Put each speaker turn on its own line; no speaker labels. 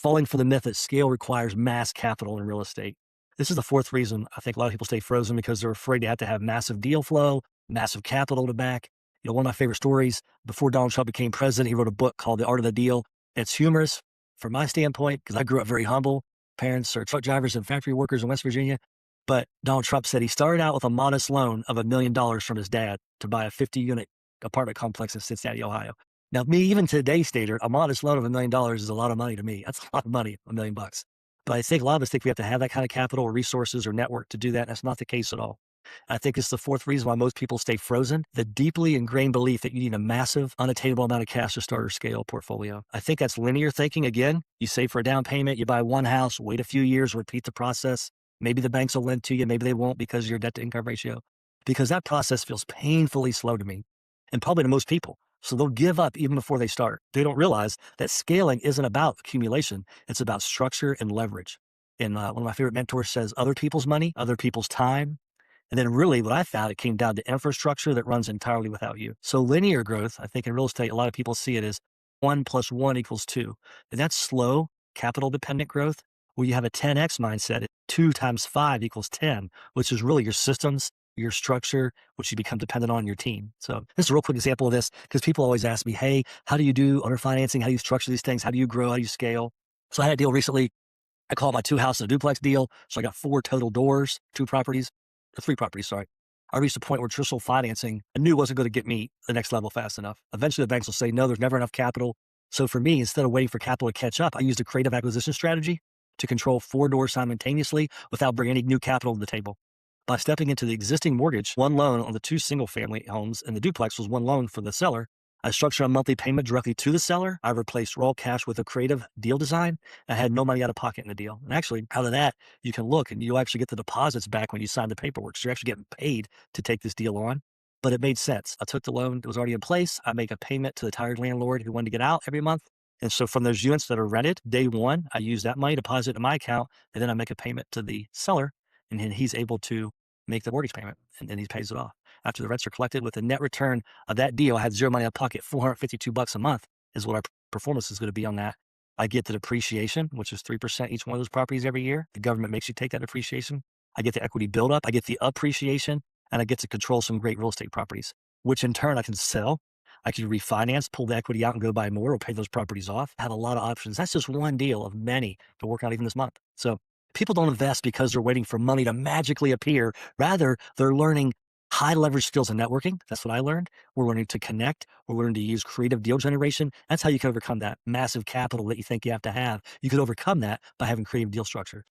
falling for the myth that scale requires mass capital in real estate. This is the fourth reason I think a lot of people stay frozen because they're afraid to have massive deal flow, massive capital to back. One of my favorite stories before Donald Trump became president, he wrote a book called The Art of the Deal. It's humorous from my standpoint because I grew up very humble. Parents are truck drivers and factory workers in West Virginia. But Donald Trump said he started out with a modest loan of $1 million from his dad to buy a 50-unit apartment complex in Cincinnati, Ohio. Now, me, even to today's standard, a modest loan of $1 million is a lot of money to me. That's a lot of money, $1 million. But I think a lot of us think we have to have that kind of capital or resources or network to do that. And that's not the case at all. I think it's the fourth reason why most people stay frozen, the deeply ingrained belief that you need a massive, unattainable amount of cash to start or scale a portfolio. I think that's linear thinking. Again, you save for a down payment, you buy one house, wait a few years, repeat the process. Maybe the banks will lend to you, maybe they won't because of your debt to income ratio. Because that process feels painfully slow to me and probably to most people. So they'll give up even before they start. They don't realize that scaling isn't about accumulation. It's about structure and leverage. And one of my favorite mentors says, other people's money, other people's time. And then really what I found, it came down to infrastructure that runs entirely without you. So linear growth, I think in real estate, a lot of people see it as 1 + 1 = 2. And that's slow, capital dependent growth. Where you have a 10x mindset, 2 × 5 = 10, which is really your systems, your structure, which you become dependent on your team. So this is a real quick example of this because people always ask me, hey, how do you do owner financing? How do you structure these things? How do you grow? How do you scale? So I had a deal recently. I call it my 2-house and a duplex deal. So I got 4 total doors, 2 properties, or 3 properties, sorry. I reached a point where traditional financing I knew wasn't going to get me the next level fast enough. Eventually the banks will say, no, there's never enough capital. So for me, instead of waiting for capital to catch up, I used a creative acquisition strategy to control 4 doors simultaneously without bringing any new capital to the table. By stepping into the existing mortgage, one loan on the 2 single-family homes and the duplex was one loan for the seller. I structured a monthly payment directly to the seller. I replaced raw cash with a creative deal design. I had no money out of pocket in the deal. And actually, out of that, you can look and you'll actually get the deposits back when you sign the paperwork. So you're actually getting paid to take this deal on. But it made sense. I took the loan that was already in place. I make a payment to the tired landlord who wanted to get out every month. And so from those units that are rented, day one, I use that money, deposit it in my account, and then I make a payment to the seller, and then he's able to make the mortgage payment, and then he pays it off. After the rents are collected with the net return of that deal, I had zero money out of pocket, $452 a month is what our performance is going to be on that. I get the depreciation, which is 3% each one of those properties every year. The government makes you take that depreciation. I get the equity buildup. I get the appreciation, and I get to control some great real estate properties, which in turn I can sell. I can refinance, pull the equity out and go buy more or pay those properties off. I have a lot of options. That's just one deal of many to work out even this month. So people don't invest because they're waiting for money to magically appear. Rather, they're learning high leverage skills in networking. That's what I learned. We're learning to connect. We're learning to use creative deal generation. That's how you can overcome that massive capital that you think you have to have. You can overcome that by having creative deal structure.